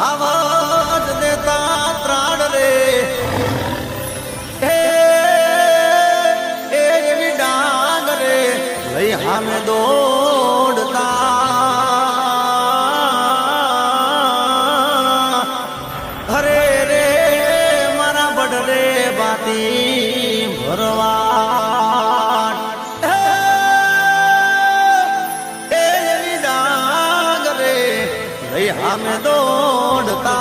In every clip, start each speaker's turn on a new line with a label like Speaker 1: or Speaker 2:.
Speaker 1: आवाज देता प्राण रे ए डांग रे लई हमें दौड़ता हरे रे मारा बड़ रे बाती भरवा हमें दौड़ता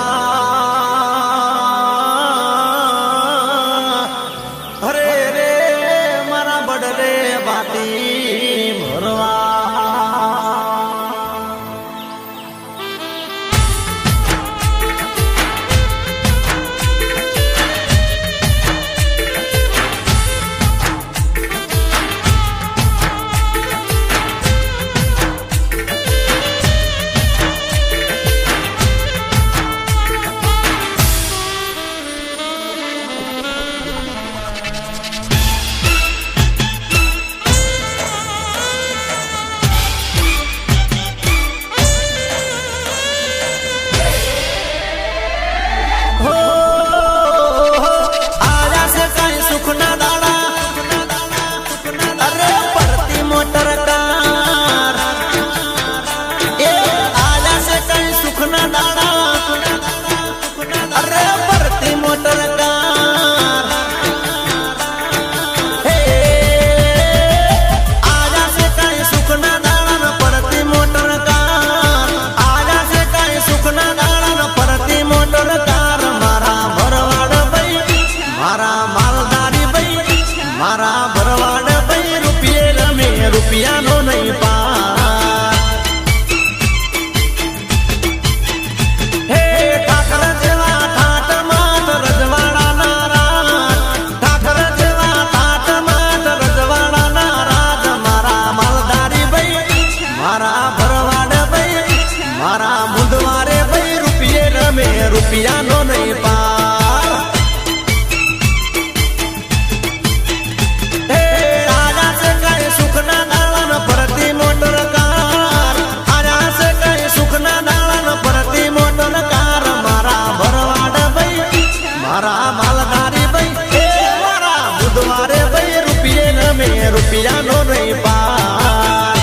Speaker 1: हरे रे मारा बड़ रे बाती भरवा रुपया नो नहीं पार आजा से कहीं सुख ना डालन प्रति मोटर कार आजा से कहीं सुख ना डालन प्रति मोटर कार मारा भरवाड भाई मारा मालधारी भाई मारा बुधवारे भाई रुपये न में रुपया नो नहीं पार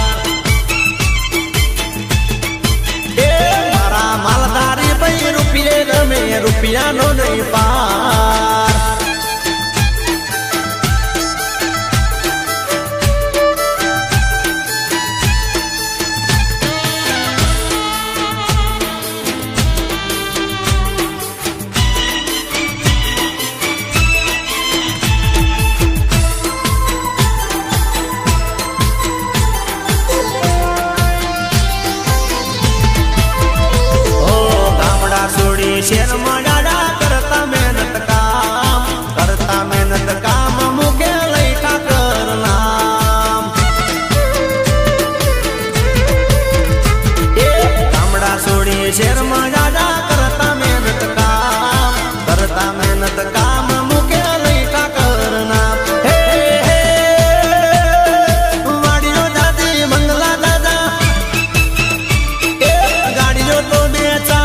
Speaker 1: मारा मालधारी भाई रुपये रुपया नो नहीं पार शेर मजाड़ा करता मेहनत काम मुके लैठा करना गामड़ा सोड़ी शेर मजाड़ा करता मेहनत काम मुके लैठा करना वाड़ियो दादी मंगला दादा गाड़ियों तो बेचा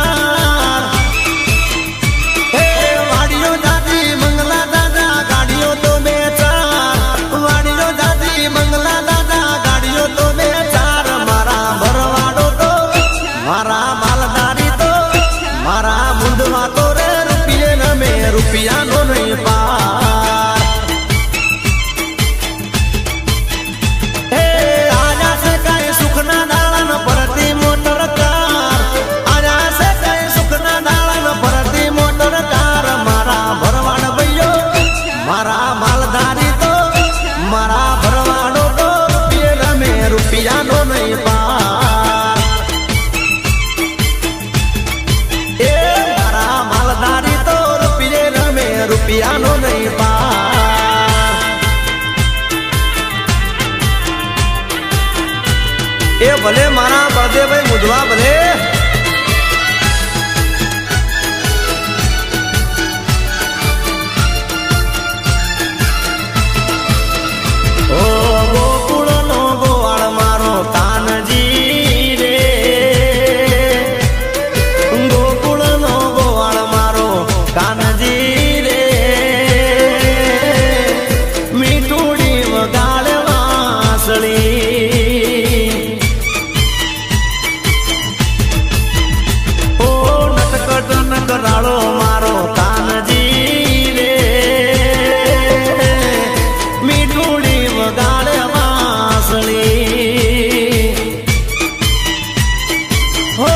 Speaker 1: रुपया नो नहीं વિજયભાઈ મુધવા ભલે ઓ ગોકુળનો ગોવાળ મારો કાનજી રે ગોકુળનો ગોવાળ મારો કાનજી રે મીઠુડી વગાડે વાંસળી ઓ નટકટ નકરાળો મારો કાનજી રે મીઠુડી વગાડે વાંસળી હો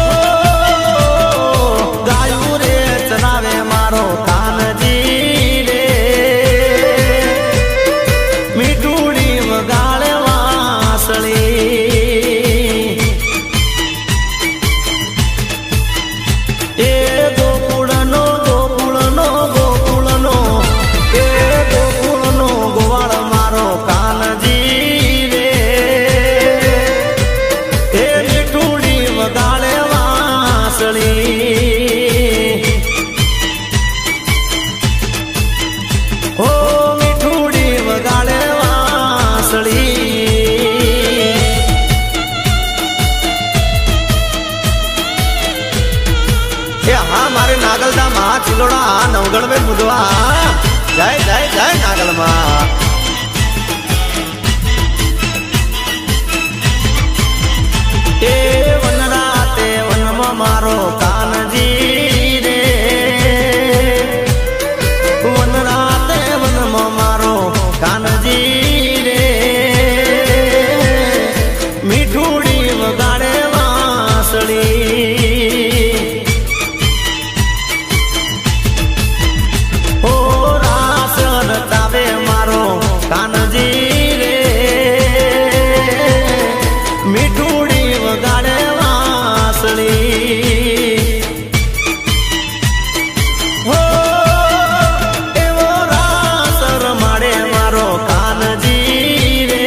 Speaker 1: ગાયું રે ચરાવે મારો કાનજી રે મીઠુડી વગાડે વાંસળી એ ગોકુળનો ગોકુળનો ગોકુળનો એ ગોકુળનો ગોવાળ મારો કાનજી રે એ મીઠુડી વગાડે વાંસળી ઓ મીઠુડી વગાડે વાંસળી એ હા મારે નાગલદા મહા ચિલોડા નવગણભાઈ મુદવા જય જય જય નાગલમાં એ વનરાતે વનમાં મારો કાનજી રે વનરાતે વનમાં મારો કાનજી રે મીઠુડી વગાડે વાંસળી ઓ રાસ રચાવે મારો કાનજી રે મીઠુડી વગાડે વાંસળી હો એવો રાસ રમાડે મારો કાનજી રે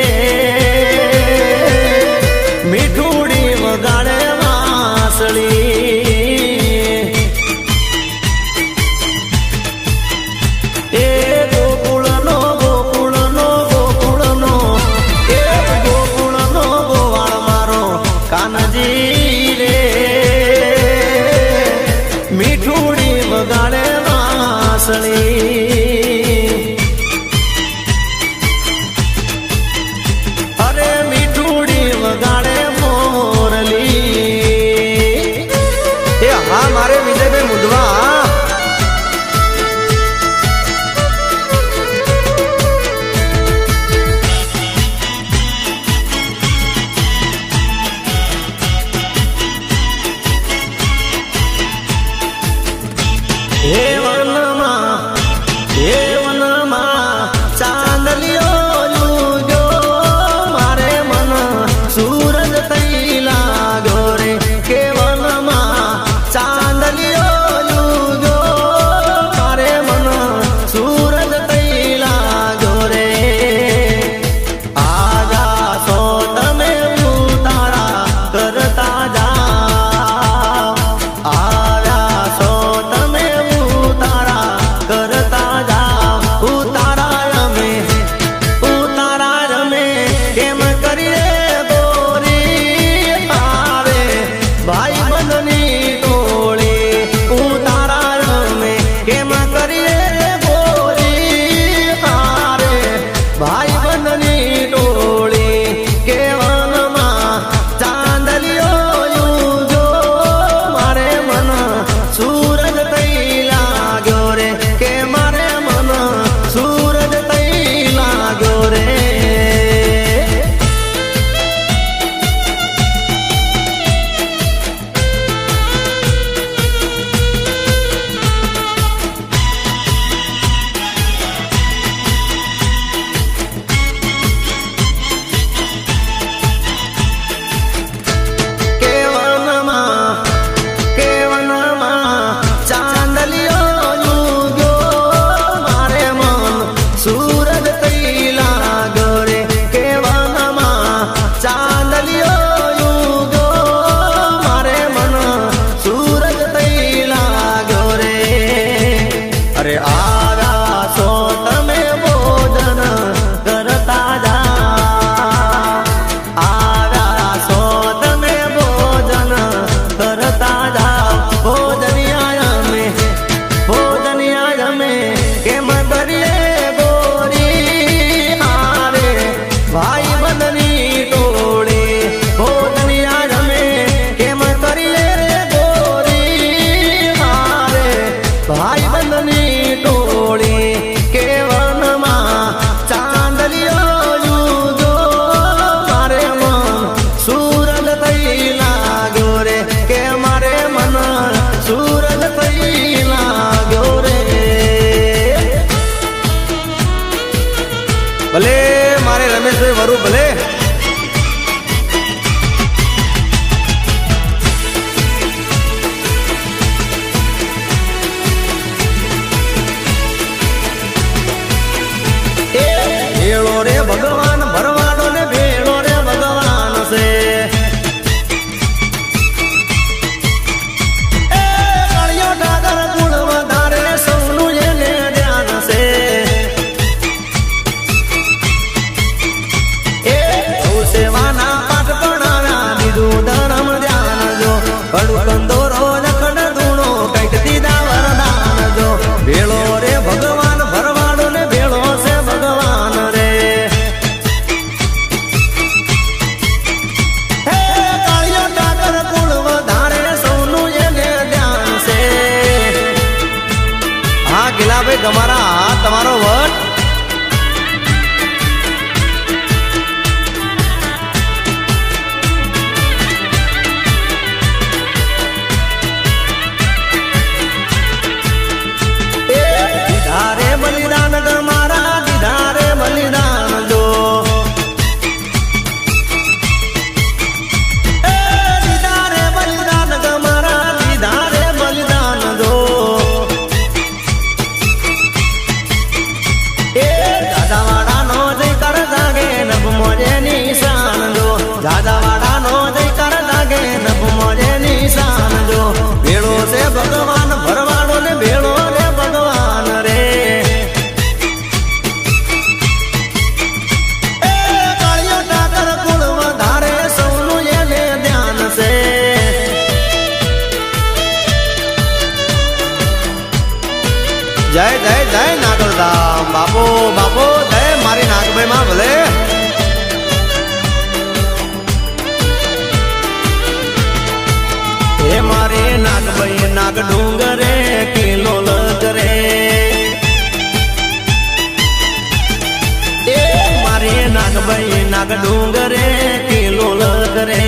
Speaker 1: મીઠુડી વગાડે વાંસળી એ ગોકુળનો ગોકુળનો ગોકુળનો એ ગોકુળનો ગોવાળ મારો કાનજી રે મીઠુડી વગાડે વાંસળી અરે મીઠુડી વગાડે મોરલી એ હા મારે વિજયભાઈ મુધવા હે વનમાં ભાઈ બંધની ટોળી કે વનમાં ચાંદલિયો જુદો મારે મન સૂરજ થઈ લાગ્યો રે કે મારે મન સૂરજ થઈ લાગ્યો રે ભલે મારે રમેશભાઈ વરુ ભલે ભેળો રે ભગવાન ભરવાડો ને ભેળો રે ભગવાન છે એ કાળિયો ડાગર ગુણ વધારે સૌનું એને ધ્યાન છે એ સૌ સેવાના પાઠ ભણાવ્યા દીધું ધર્મ ધ્યાન જો કડું કંદોરો નખડ ધૂણો કઈક દીધા વરદાન જો ભેળો રે ભગવાન ભરવાડો ને ભેળો છે ભગવાન રે હે કાળિયો ડાગર કુળ વધારે સૌનું એને ધ્યાન છે હા ગિલાભાઈ તમારો વટ દીધારે બલિદાન મારા દીધારે બલિદાન જો એ દીધારે બલિદાન મારા દીધારે બલિદાન જો એ દાદાવાડાનો જય કર જાગે નભ મોજે નિશાન જો દાદાવાડાનો જય કર જાગે નભ મોજે નિશાન જો ભેળો છે ભગવાન ભરવાડો ને ભેળો રે ભગવાન રે એ કાળિયો ડાગર કુળ વધારે સૌનું એને ધ્યાન છે જય જય જય નાગરધામ બાપો બાપો જય મારી નાગભાઈ માં ભલે હે મારે નાગભાઈ નાગ ડુંગરે કિલો લગરે એ મારે નાગભાઈ નાગ ડુંગરે કિલો લગરે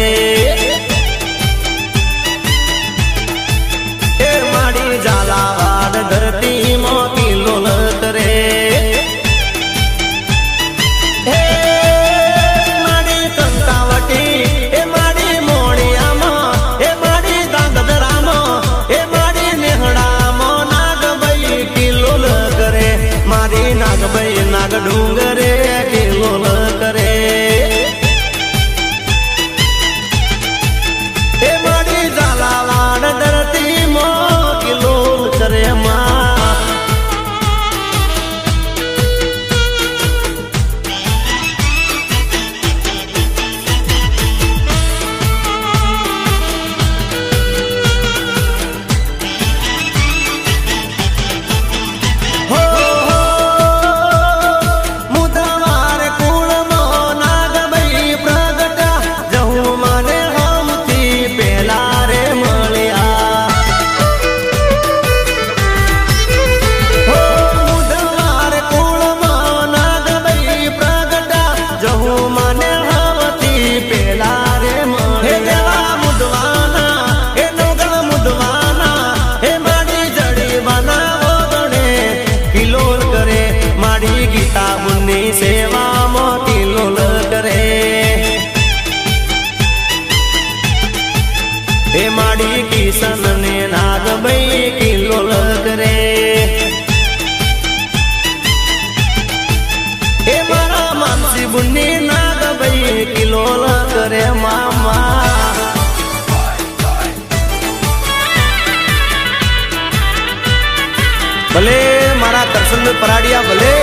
Speaker 1: એ મારી ઝાલાવાડ ધરતીમાં કિલો લગરે હે મારી કંકાવટી એ મારી મોણિયામાં એ મારી દાંગધરામાં એ મારી નેહડામાં નાગભાઈ કિલો લગરે મારી નાગભાઈ નાગ ડુંગરે કિલો લગરે એ મારી ઝાલાવાડ ધરતીમાં કિલો લગરે માં હો મુદવાર કુળમાં નાગભાઈ પ્રગટા જહું મને હમથી પેલા રે મળ્યા હો મુદવાર કુળમાં નાગભાઈ પ્રગટા જહું મને હમથી પેલા રે મળ્યા હે દેવા મુદવાના હે નોગળ મુદવાના હે મારી જડી બનાવો ગણે કિલોલ કરે મારી ગીતા મુન્ની સેવામાં કિલોલ કરે હે મારી કિશન ને નાગભાઈ કિલોલ કરે હે મારા માનસી બુન્ની નાગભાઈ કિલોલ કરે મામા ભલે મારા કરશનભાઈ પરાડિયા ભલે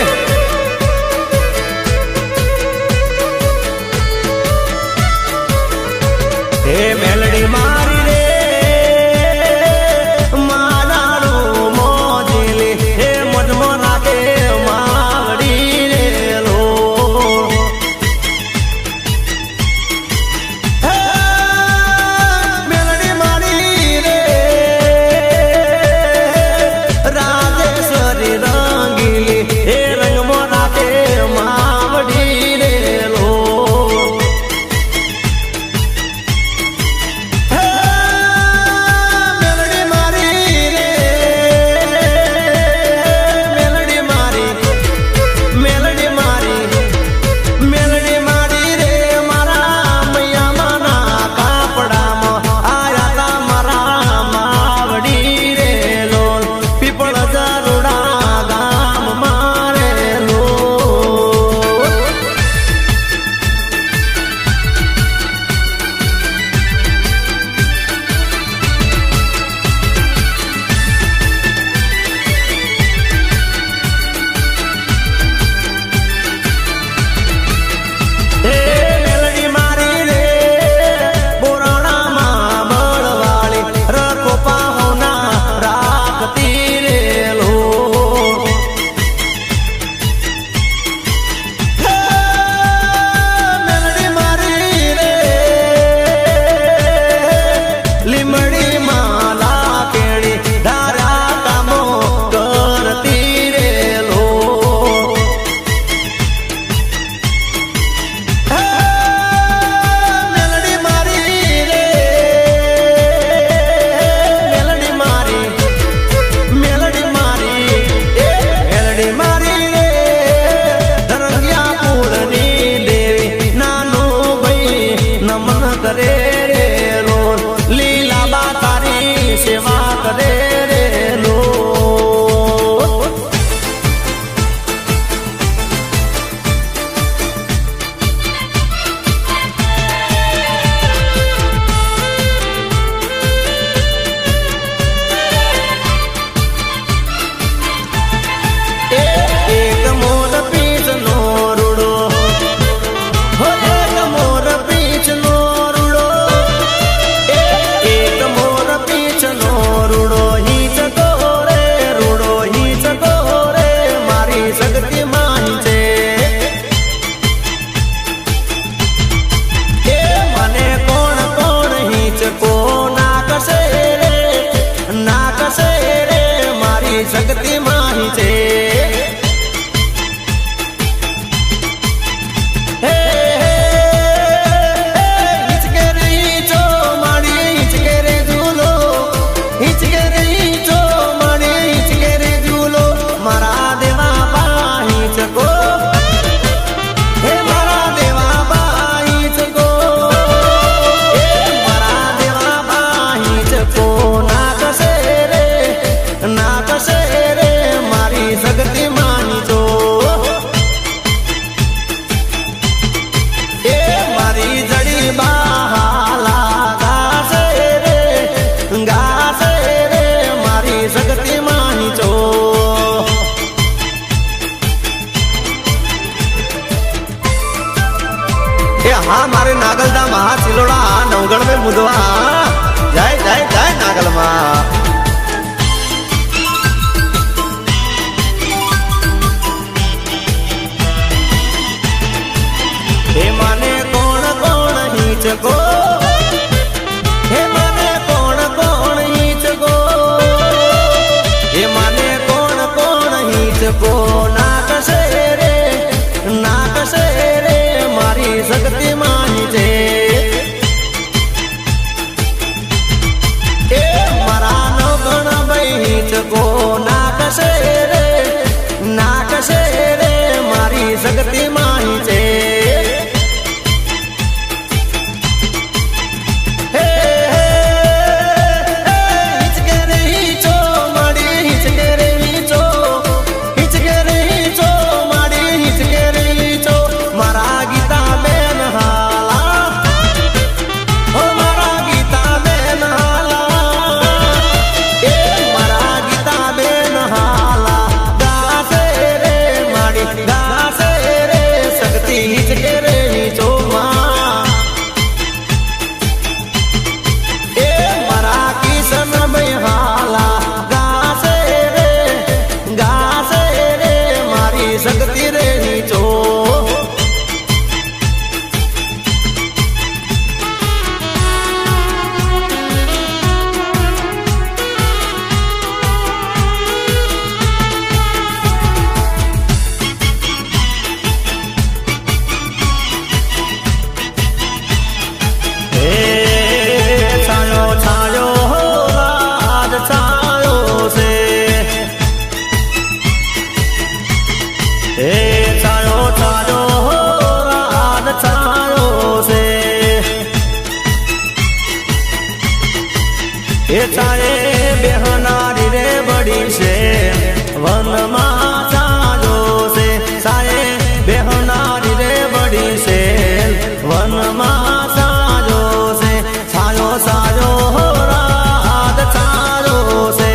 Speaker 1: હે મેલડી મારી રે મારાનું મોજેલી હે મજમો નાખે માવડી રે લો હે મેલડી મારી રે हाँ मारे नागलदा महा चिलोड़ा नवगढ़ में मुदवा जय जय जय नागल माँ हे माने कौन कौन हीच को हे माने कौन कौन हीच को हे माने कौन कौन हीच को नाक से रे मारी शक्ति मानी जे ए मारा नौगण बहीच को नाक से रे मारी शक्ति मानी जे चाहे बेहनारी रे बड़ी से वन माो से चाहे बेहनारी रे बड़ी से वन माो से छायो सायो रात चारो से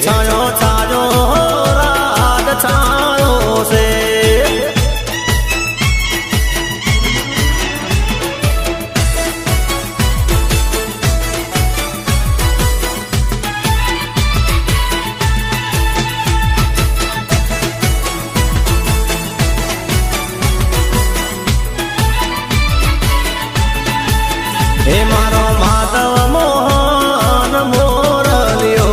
Speaker 1: छायो छायो रात चारो से हे मारो माधव मोहन मोरलियो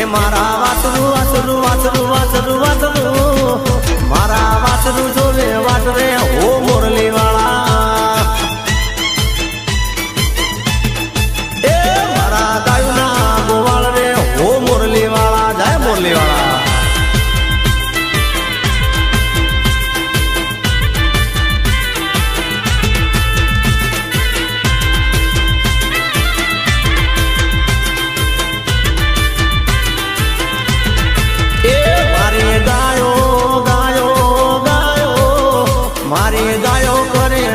Speaker 1: મારા વાસરું વાસરું વાસરું વાસરું વાસરું મારા વાસરું જોવે વાટ રે હો મોરલી વાળા એ મારા ગાયુના ગોવાળ રે હો મોરલી વાળા જય મોરલી વાળા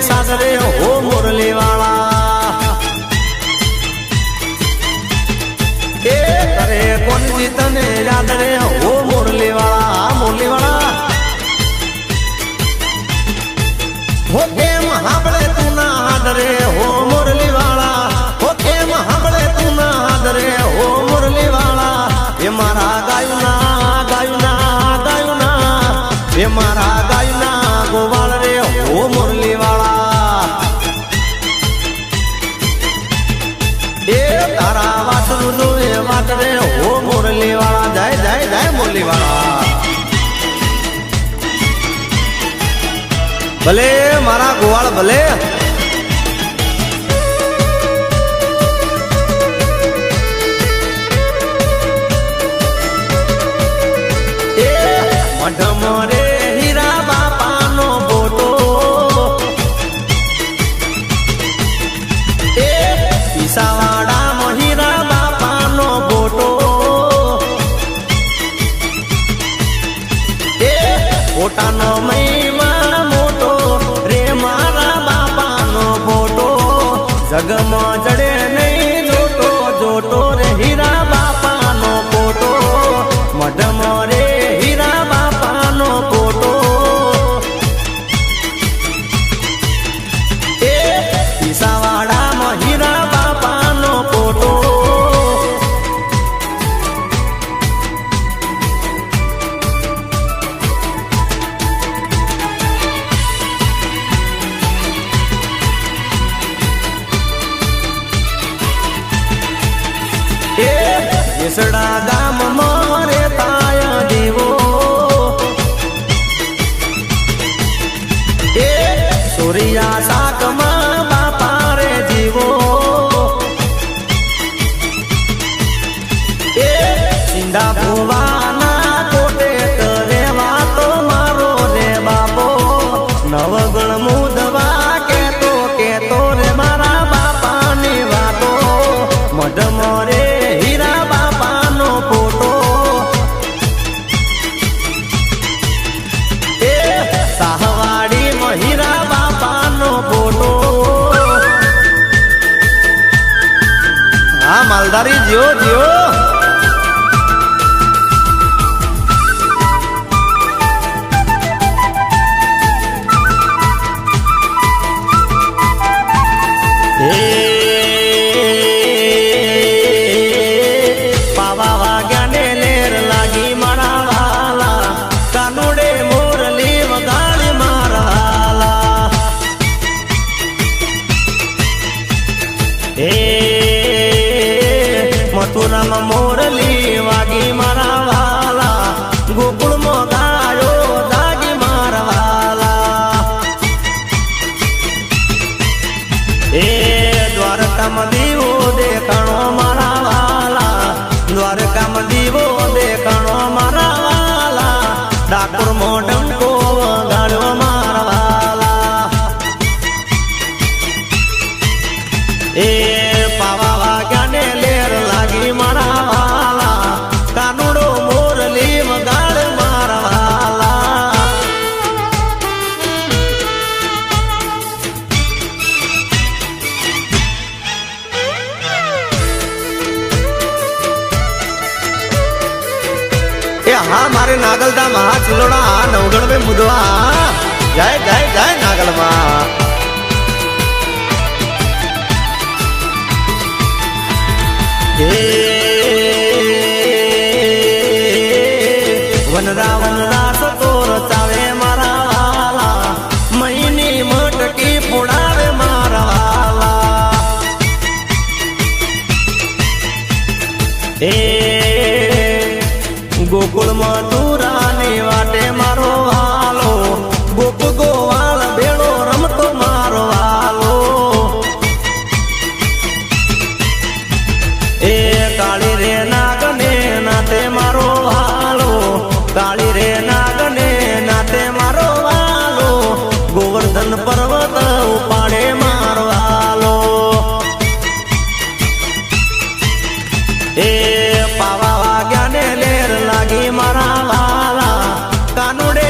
Speaker 1: સાગરે હો મુરલી વાળા એ કરે કોણજી તને યાદ રે હો મુરલી વાળા મુરલી વાળા હો કેમ હાંભળે તું ના હાથ રે હો મુરલી વાળા હો કેમ હાંભળે તું ના હાથ રે હો મુરલી વાળા એ મારા ગાયુના ગાયુના ગાયુના એ મારા ગાયુના ગોવાળ રે હો મુરલી વાળા તારા વાસરું જોવે વાત રે હો મુરલી વાળા જય જય જય મુરલી વાળા ભલે મારા ગોવાળ ભલે એ મઢમ રે હીરા બાપાનો ફોટો એ પીસાવાડા પોતાનો મહિમા મોટો રે મારા બાપાનો ફોટો જગમાં જડે નહીં જોટો જોટો રે હીરા બાપાનો ફોટો મઢમ રે હીરા બાપાનો ફોટો એ પીસાવાડામાં હીરા બાપાનો ફોટો કેસડા ગામ મારે તાયા દેવો એ સોરિયા શાકમાં બાપા રે જીવો એ સિંધા ભુવાના કોટે કરે વાતો મારો રે બાપો નવગણ મુદવા કેતો રે મારા બાપાની વાતો મઢમ રે માલધારી જીઓ જીઓ પાવા વાગ્યા ને લેર લાગી મારા વાલા કાનુડે મોરલી વગાડી મારા મથુરામાં મોરલી વાગી મારા વાલા ગોકુળમાં ગાયો જાગી મારા વાલા એ દ્વારકામાં દીવો દેખાણો મારા વાલા દ્વારકામાં દીવો દેખાણો મારા વાલા ડાકોરમાં ડંકો વગાડ્યો મારા વાલા એ પાવા વાગ્યા ને લેર લાગી મારા વાલા કાનુડો મોરલી વગાડ મારા વાલા એ હા મારે નાગલધામ હા ચિલોડા નવગણ બે મુદવા જય જય જય નાગલમાં વનરા વનરા સતોર ચાવે મારા વાલા મહીની મટકી પોડાવે મારા વાલા એ ગોકુળ મથુરાની વાટે મારો હાલો ગોપ ગોવાળ ભેળો રમતો મારો હાલો એ કાળી રે નાગને નાતે મારો હાલો કાળી રે નાગને નાતે મારો હાલો ગોવર્ધન પર્વત ઉપાડે મારો હાલો એ પાવા વાગ્યા ને લેર લાગી મારા વાલા કાનુડે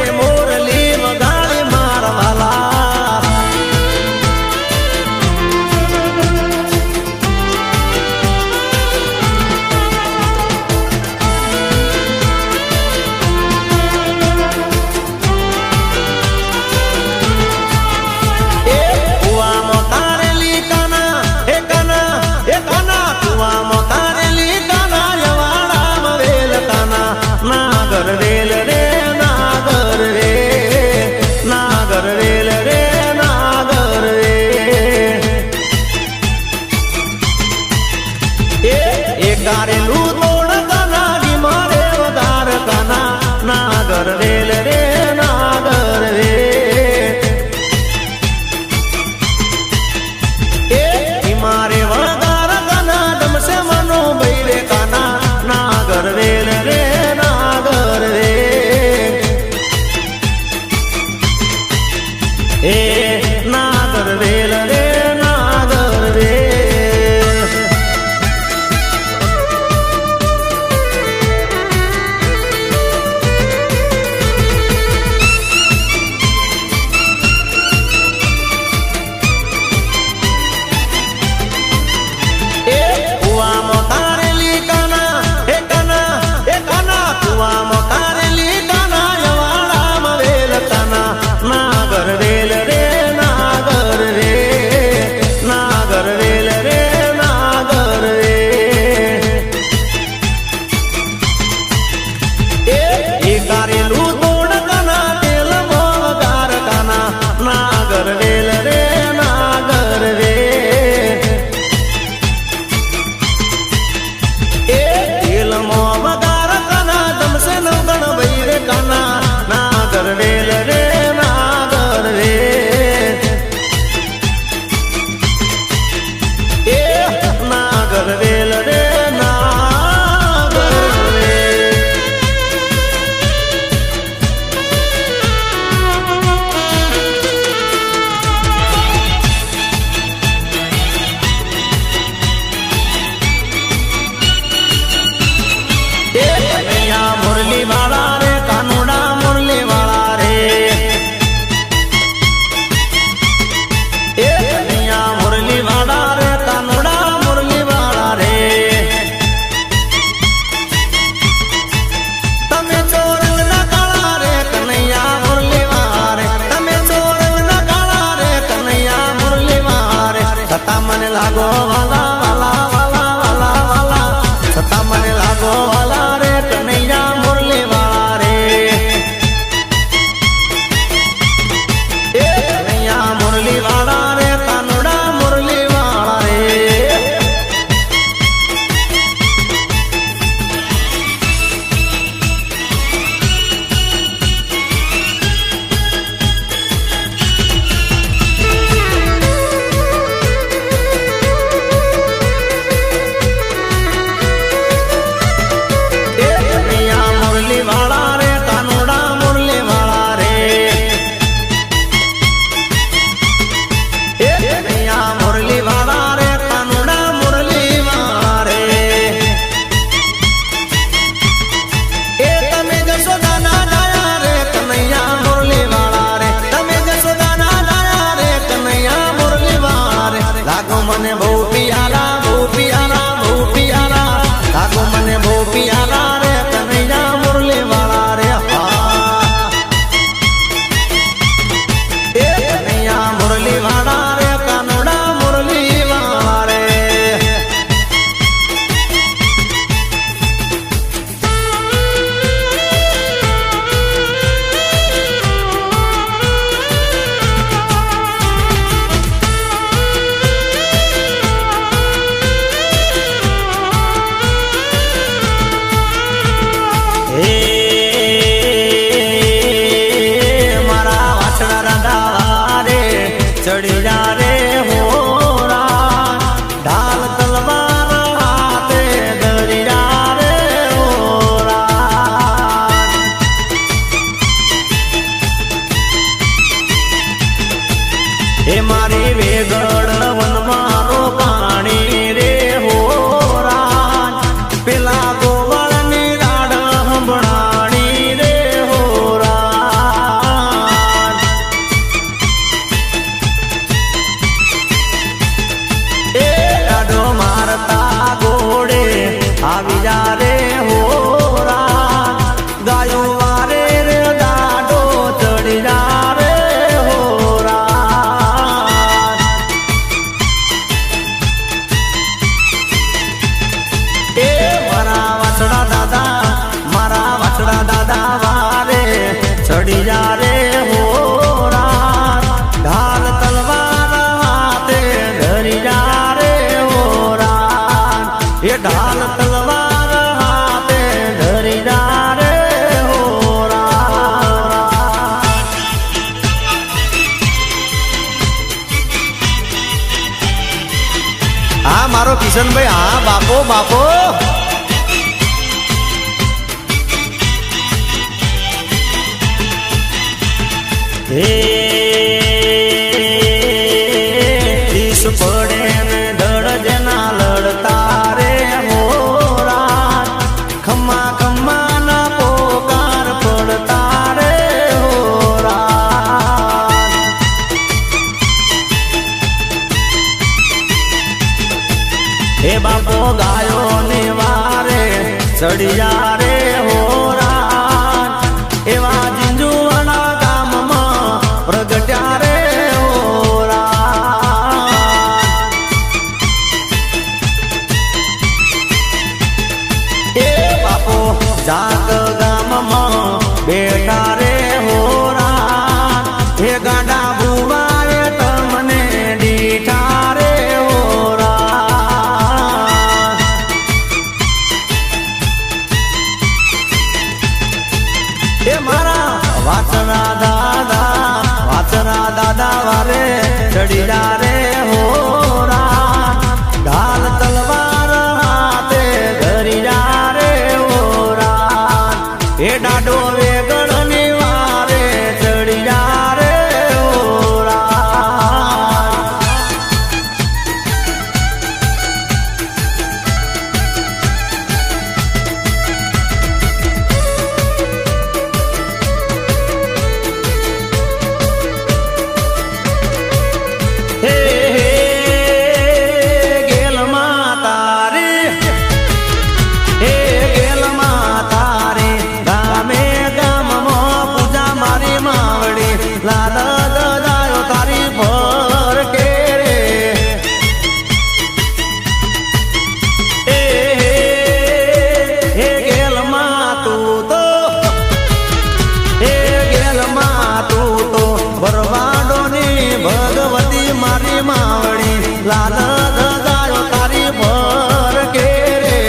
Speaker 1: રે હોરા ગાયો વારે રે દાડો ચડી જા રે હોરા એ મારા વાછડા દાદા વારે ચડી જા રે હોરા ઢાલ તલવાર હાથે ધરી જા રે હોરા એ ઢાલ તલવાર હાથે ધરી જા રે હોરા હા મારો કિશનભાઈ હા બાપો ઈશ પડે ને ધડ જેના લડતા રે હોરા ખમ્મા ખમ્મા ના પોકાર પડતા રે હોરા હે બાપો ગાયો ને વારે ચડિયા રે હોરા એવા જીંજુવાડા ગામમાં પ્રગટ્યા રે હોરા એ બાપો જાગ ગામમાં બેઠા રે હોરા હે ગાડા ભુવાએ તમને દીઠા રે હોરા એ મારા વાછરા દાદા વારે ચડી જા રે હોરા ઢાલ તલવાર હાથે ધરી જા રે હોરા એ ડાડો વેગણ ની વારે ચડી જા રે હોરા હે ગેલ માતારી હે ગેલ માતારી ગામે ગામમાં પૂજા મારી માવડી લાલ દદાયો તારી ભર કે રે હે ગેલ માં તું તો હે ગેલ માં તું તો બરવાડોની ભગવતી મારી માવડી લાલ દદાયો તારી ભર કે રે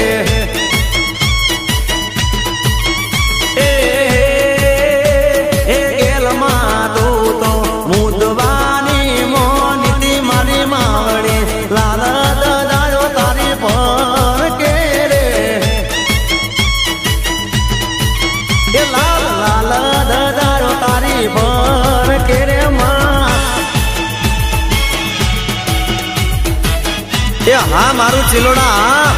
Speaker 1: એ ગેલ માં તું તો મુદવાની મોનીતી મારી માવડી લાલ દદાયો તારી ભર કે રે એ લાલ દદાયો તારી ભર કે રે માં એ હા મારું ચિલોડા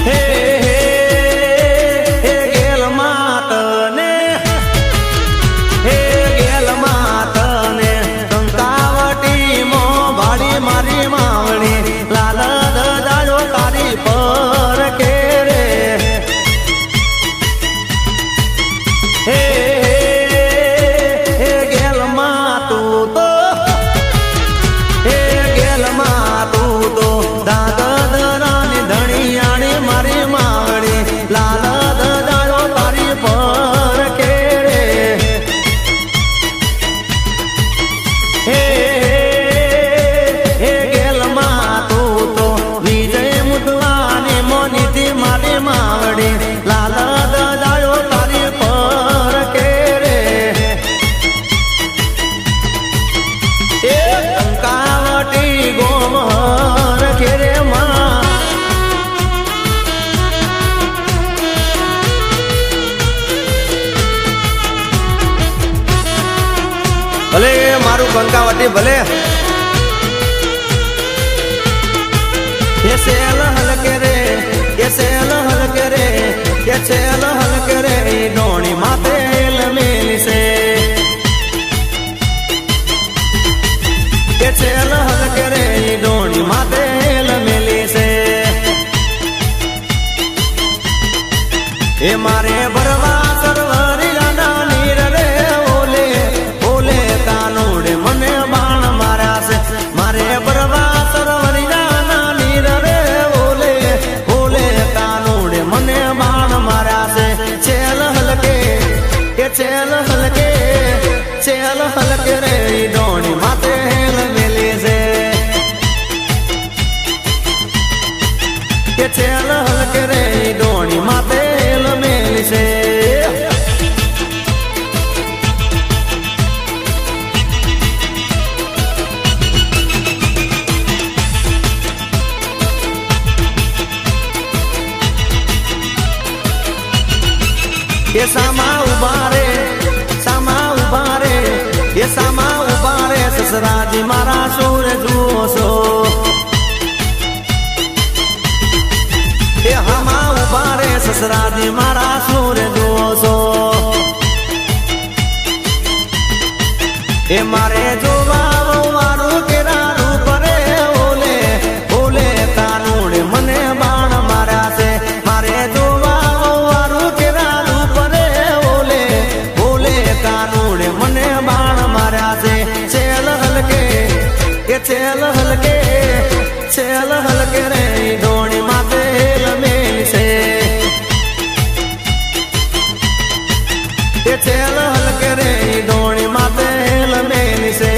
Speaker 1: હે ગેલ માતને હે ગેલ માતને કંકાવટી મો ભાડી મારી માવડી લાલ દદાયો તારી પર કે રે હે ગેલ માં તું તો હે ગેલ માં તું તો દાદરાની ધણિયાણી મારી માવડી લાલ દદાયો તારી પર કે રે હે ગેલ માં તું તો વિજય મુદવાની મોનીથી મારી માવડી લાલ દદાયો તારી પર કે રે એ કંકાવટી ગોમહર કે રે માં ભલે મારું કંકાવટી ભલે એ સેલ હલકે રે એ સેલ હલકે રે એ સેલ હલકે રે ડોણી માથે મેલી છે મારે ભરવા સરવરિયાના નીર રે ઓલે ઓલે કાનુડે મને બાણ માર્યા છે મારે ભરવા સરવરિયાના નીર રે ઓલે ઓલે કાનુડે મને બાણ માર્યા છે છેલ હલકે કે છેલ હલકે રે ડોણી માથે હેલ મેલી છે કે છેલ હલકે રે ડોણી માથે હેલ મેલી છે એ સામા ઉભા રે એ સામા ઉભા રે સસરાજી મારા સૂર જુઓ છો એ હામા ઉભા રે સસરાજી મારા સૂર જુઓ છો એ મારે જોવા મારું કેરા રૂપ રે ઓલે ઓલે કાનુડે મને બાણ માર્યા છે મારે જોવા મારું કેરા રૂપ રે ઓલે ઓલે કાનુડે મને બાણ માર્યા છે છેલ હલકે કે છેલ હલકે રે ડોણી માથે હેલ મેલી છે કે છેલ હલકે રે ડોણી માથે હેલ મેલી છે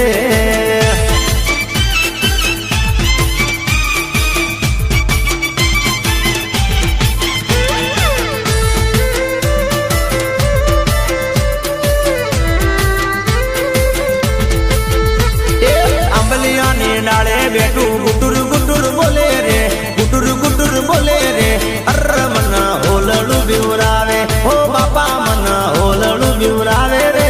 Speaker 1: ડાળે બેઠું ગુટુર ગુટુર બોલે રે ગુટુર બોલે રે અર મન હોલડું બીવરાવે હો બાપા મન હોલડું બીવરાવે રે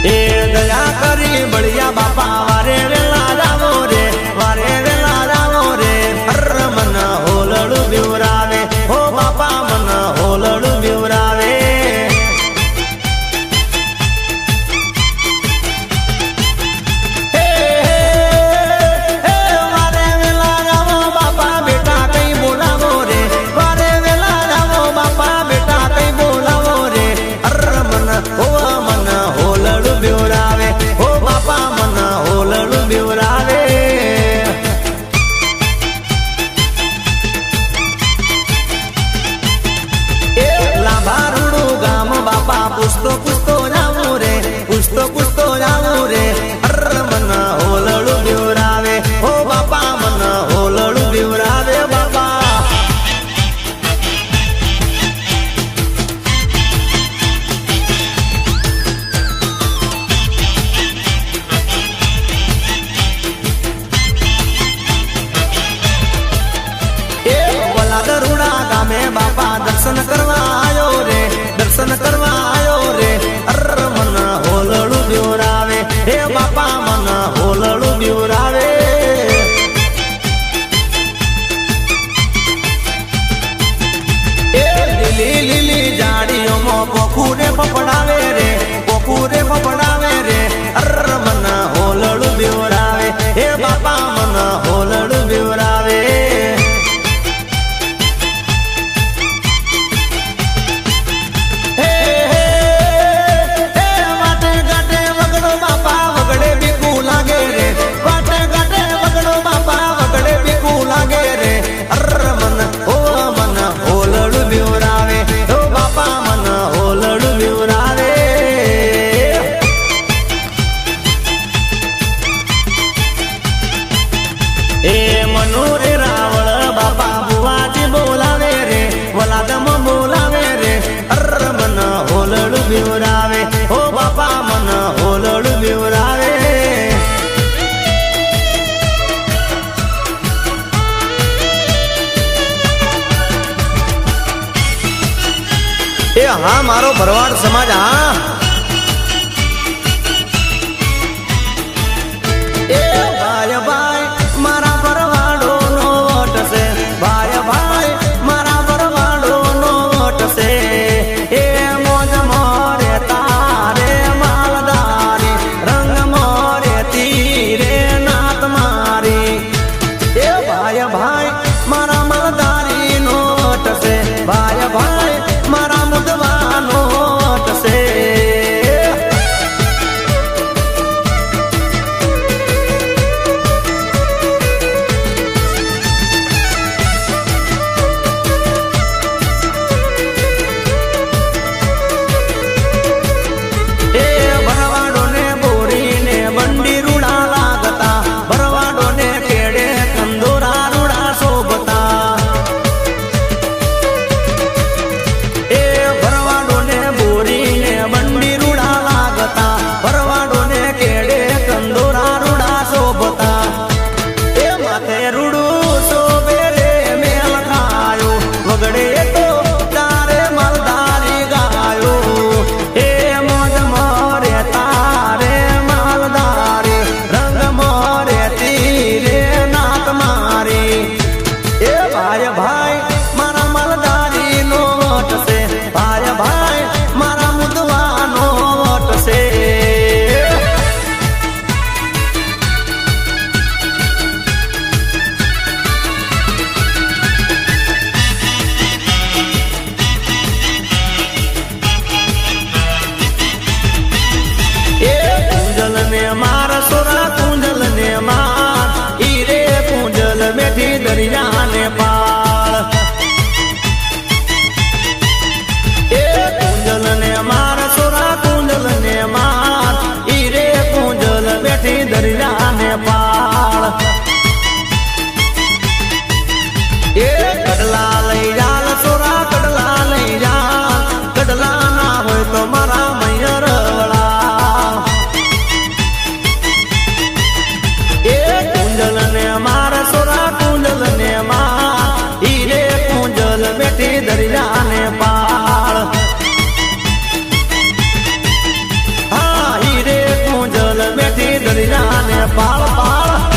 Speaker 1: એ દયા કરી બળિયા બાપા વારે વેલા જાવો રે વારે વેલા જાવો રે અર મન હોલડું બીવરાવે હો બાપા મન હોલડું બીવરાવે પૂછતો જાવું રે અર મન હોલડું બીવરાવે હો બાપા મન હોલડું બીવરાવે બાપા એ વલાદ રૂડા ગામે બાપા દર્શન કરવા આવ્યો રે અર મન હોલડું બીવરાવે હે બાપા મન હોલડું બીવરાવે એ લીલી જાડીઓમાં પોખુરે પપડાવે રે અર મન હોલડું બીવરાવે હે બાપા મન હોલડું બીવરાવે બીવરાવે હો બાપા મન હોલડું બીવરાવે એ હા મારો ભરવાડ સમાજ હા એ ભાઈ ભાઈ મારા ભરવાડો નો વોટ છે ભાઈ ભાઈ મારા ભરવાડો નો વોટ છે એ મોજ મોરે તારે માલદારી રંગ મોરે તીરે નાત મારી એ ભાઈ ભાઈ પાળ પાળ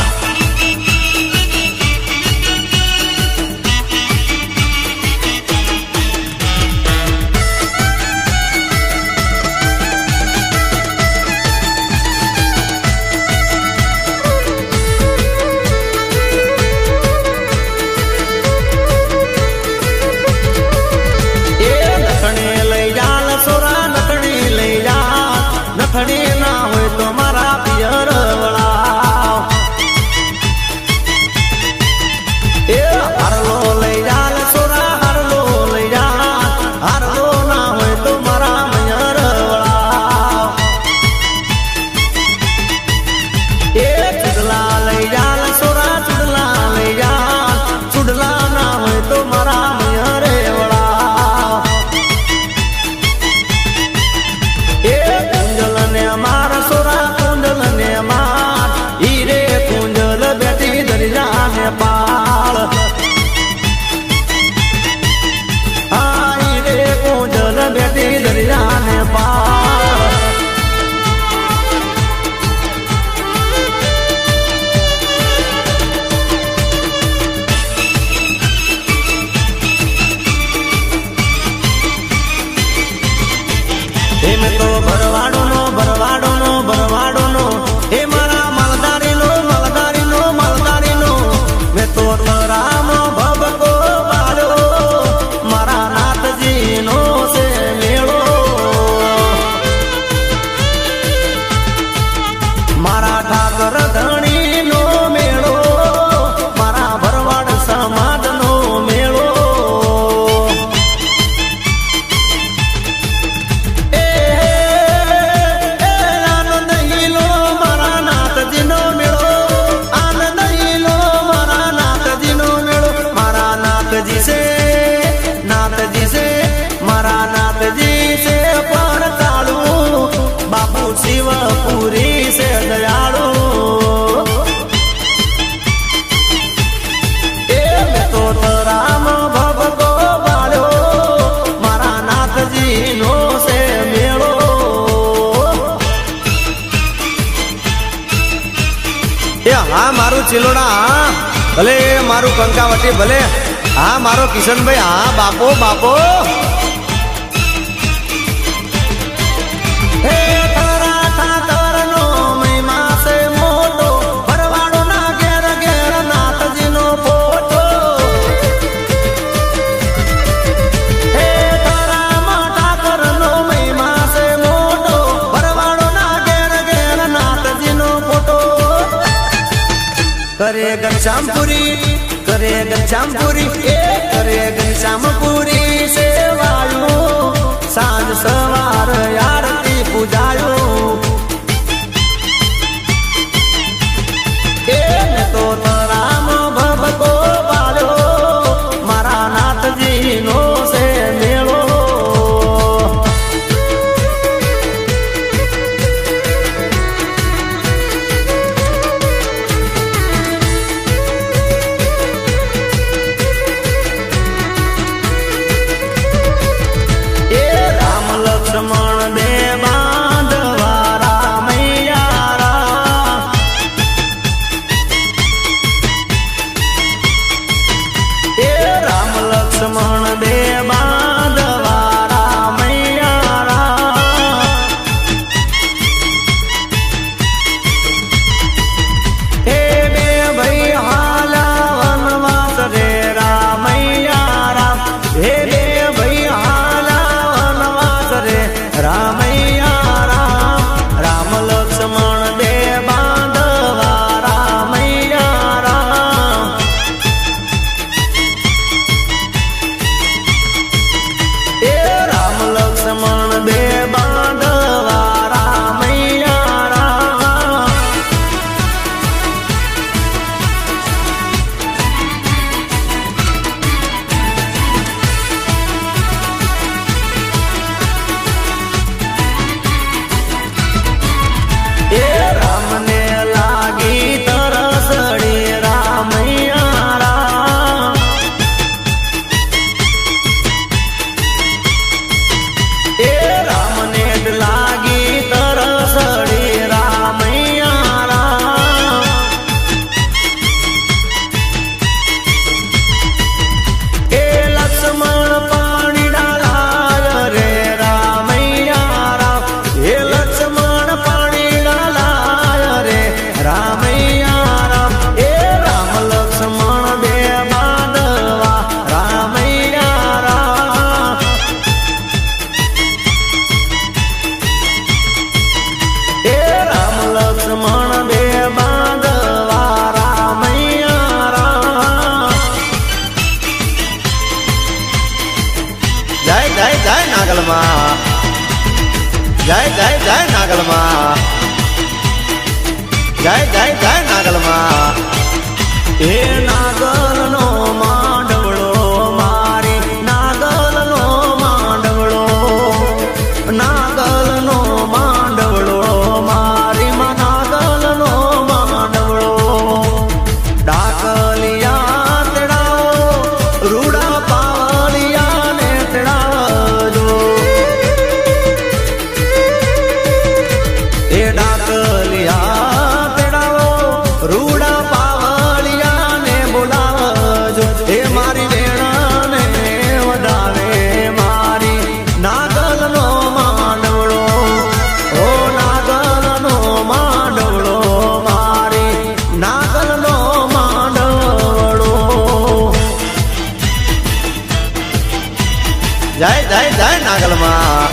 Speaker 1: નથણી ના હોય તો મારા પિયર વળાવ એ હારલો લઈ જાલ સોરા હારલો લઈ જા હારલો ના હોય તો મારા મયર વળાવ એ ચુડલા લઈ જાલ સોરા ચુડલા લઈ જા ચુડલા ના હોય તો મારા મયર વળાવ એ મારા સોરા કુંડલ ને માર હીરે કુંડલ બેઠી દરિયા ને પાળ હા હીરે કુંડલ બેઠી દરિયા ને પાળ એમ તો ભરવાડો નો ભરવાડો નો એ મારા માલધારી નો મેં તો રામ ભબકો બાળ્યો મારા નાથજી નો છે મેળો મારા ઠાકર ધણી નો મેળો મારા ભરવાડ સમાજ નો મેળો नाथजी से मारा नाथजी से पर चालू बाबू शिवपुरी से दयालु ए मैं तो राम भगो बालो मारा नाथजी नो से मेलो ए हाँ मारू चिलोड़ा भले मारू कंकावटी भले हाँ मारो किशन भाई हाँ बापो बापो हे तारा ठाकर नो महिमा से मोटो भरवाड़ो ना घेर घेर नाथजी नो फोटो हे तारा ठाकर नो महिमा से मोटो भरवाड़ो ना घेर घेर नाथजी नो फोटो करे घनश्यामपुरी करे घनश्यामपुरी सेवायो सांझ सवार आरती पूजायो ए तो राम भबको बालो मारा नाथजी नो से मेलो लक्ष्मण दे જય જય જય નાગલમાં, જય જય જય નાગલમાં. એ નાગલનો માંડવડો મારી, નાગલનો માંડવડો, નાગલનો માંડવડો મારી, નાગલનો માંડવડો. ડાકલિયા તેડાવો, રૂડા પાવલિયા ને તેડાવજો. એ ડાકલિયા તેડાવો, રૂડા પાવલિયા ને બોલાવજો. એ મારી વેણાને વધાવે મારી, નાગલનો માંડવડો, ઓ નાગલનો માંડવડો મારી, નાગલનો માંડવડો. જય જય જય નાગલમાં.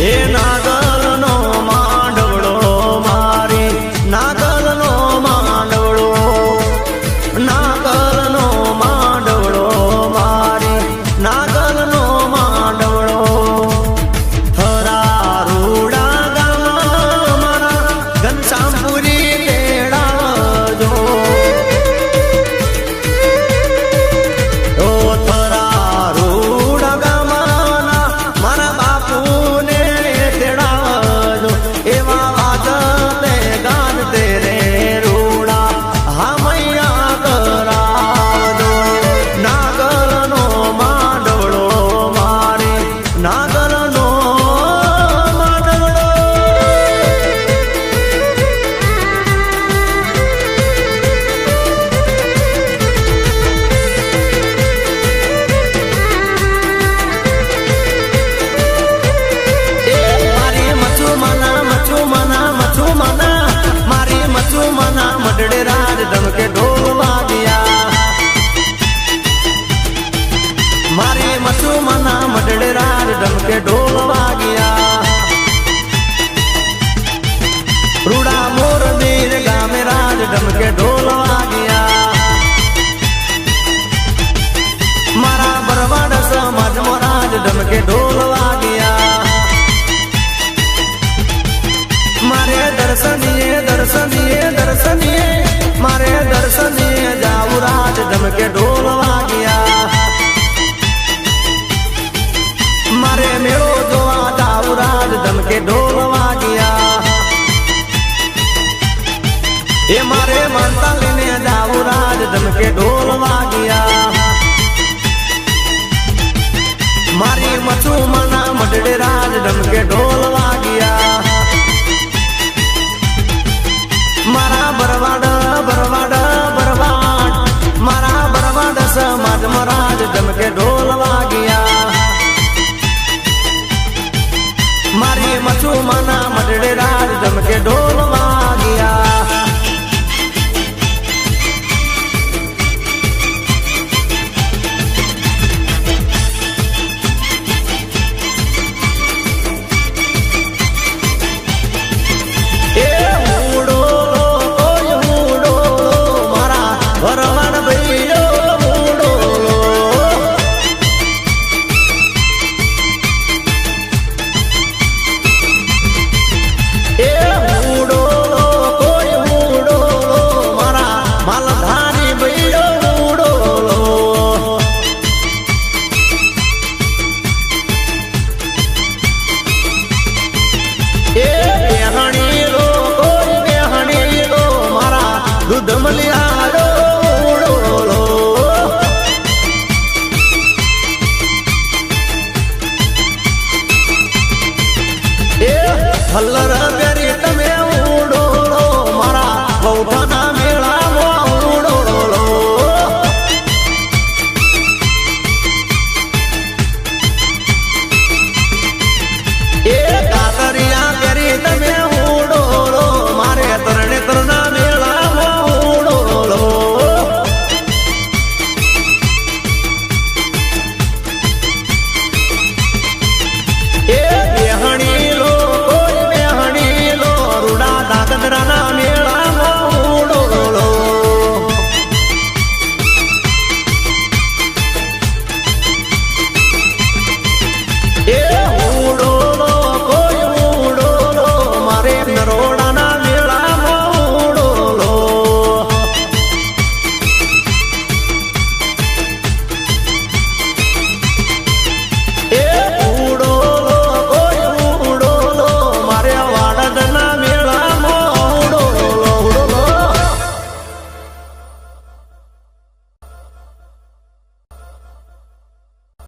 Speaker 1: એ નાગલનો માંડવડો મારી, નાગલનો માંડવડો, નાગલનો માંડવડો મારી, નાગલનો માંડવડો. હરારૂડા ગામમાં મારા ઘનશ્યામપુરી તેડાવજો. ઓ થરારૂડા ગામના મારા બાપુને તેડાવજો. એવા વાજતે ગાજતે રે રૂડા હામૈયા કરાવજો. નાગલનો માંડવડો મારી, નાગલનો માંડવડો. મારી મચુમના મચુમના મચુમના, મારી મચુમના મડડે રાજ ધમકે ઢોલ વાગ્યા. મારી મચુમના મડડે રાજ ધમકે ઢોલ વાગ્યા. રૂડા મોર મીર ગામે રાજ ધમકે ઢોલ વાગ્યા. મારા બરવાડ સમાજમાં રાજ ધમકે ઢોલ વાગ્યા. મારે દર્શનીએ દર્શનીએ દર્શનીએ, મારે દર્શનીએ જાવું રાજ ધમકે ઢોલ વાગ્યા. મારે મેળો જોવા જાવું રાજ ધમકે ઢોલ વાગ્યા. એ મારે માનતા લઈને જાવું રાજ ધમકે ઢોલ વાગ્યા. મારી મચુમના મડડે રાજ ધમકે ઢોલ